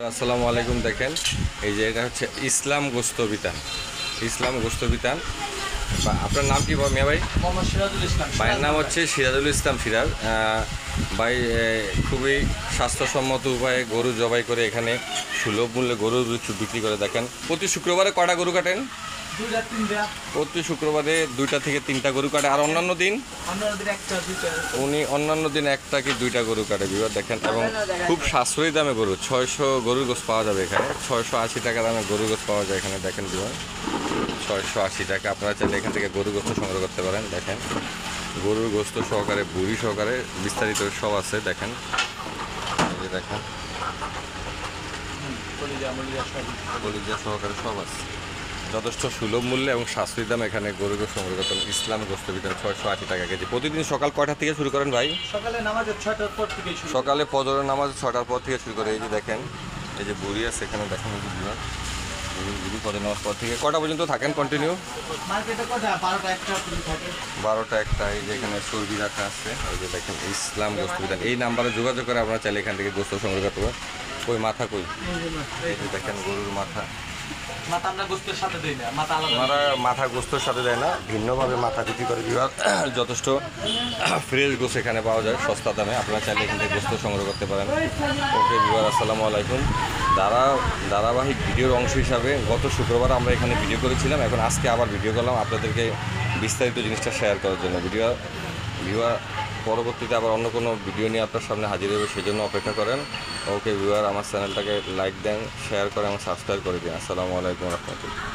আসসালামু আলাইকুম। দেখেন এই যে এটা হচ্ছে ইসলাম গোস্ত বিতান। ইসলাম গোস্ত বিতান। আপনার নাম কি মিয়া ভাই? মোহাম্মদ সিরাজুল ইসলাম। ভাইয়ের নাম হচ্ছে সিরাজুল ইসলাম সিরাজ। ভাই খুবই স্বাস্থ্যসম্মত উপায়ে গরু জবাই করে এখানে সুলভ মূল্যে গরু বিক্রি করে। দেখেন প্রতি শুক্রবারে কটা গরু কাটেন? প্রতি শুক্রবারে 2টা থেকে 3টা গরু কাটে। আর অন্যান্য দিন উনি অন্যান্য দিন 1টা কি 2টা গরু কাটে বিবার। দেখেন এবং খুব সাশ্রয়ী দামে গরু 600 গরুর গোশ পাওয়া যাবে এখানে। 680 টাকা দামে গরুর গোশ পাওয়া যায় এখানে। দেখেন বিবার 680 টাকা। আপনারা চাইলে এখান থেকে গরুর গোস্ত সংগ্রহ করতে পারেন। দেখেন গরুর গোস্ত সহকারে বুড়ি সহকারে বিস্তারিত সব আছে। দেখেন এই যে দেখেন কলিজা সহকারে সব আছে। যথেষ্ট সুলভ মূল্যে এবং সাশ্রয়ী দামে এখানে গরুর গোস্ত সংগ্রহ করতে পারেন। ইসলাম গোস্ত বিতরণ 680 টাকা কেজি। প্রতিদিন সকাল কয়টা থেকে শুরু করেন ভাই? সকালে নামাজের 6টার পর থেকে সকালে ফজরের নামাজ 6টার পর থেকে শুরু করে। এই যে দেখেন এই যে বুড়ি আছে এখানে। দেখেন এই যে বুড়ি ফজর নামাজ পর থেকে কটা পর্যন্ত থাকেন কন্টিনিউ? মার্কেটে কটা 12টা 1টা পর্যন্ত থাকে। 12টা 1টা। এই যে এখানে চর্বি রাখা আছে। এই যে দেখেন ইসলাম গোস্ত বিতান। এই নাম্বারে যোগাযোগ করে আপনারা চাইলে এখান থেকে গোস্ত সংগ্রহ করতে পারেন। কই মাথা কই? এই যে দেখেন গরুর মাথা। মাথা আমরা গোস্তের সাথে দেই না, মাথা আলাদা। আমরা মাথা গোস্তের সাথে দেয় না, ভিন্নভাবে মাথা বিক্রি করে বিভাগ। যথেষ্ট ফ্রেশ গোস্ত এখানে পাওয়া যায় সস্তা দামে। আপনারা চাইলে এখান থেকে গোস্ত সংগ্রহ করতে পারেন। ওকে বিভাগ, আসসালামু আলাইকুম। ধারাবাহিক ভিডিওর অংশ হিসাবে গত শুক্রবার আমরা এখানে ভিডিও করেছিলাম। এখন আজকে আবার ভিডিও করলাম আপনাদেরকে বিস্তারিত জিনিসটা শেয়ার করার জন্য। ভিউয়ার পরবর্তীতে আবার অন্য কোনো ভিডিও নিয়ে আপনার সামনে হাজির হবে, সেই জন্য অপেক্ষা করেন। ওকে ভিউয়ার, আমার চ্যানেলটাকে লাইক দেন, শেয়ার করে এবং সাবস্ক্রাইব করে দিন। আসসালামু আলাইকুম রহমতুল্লাহ।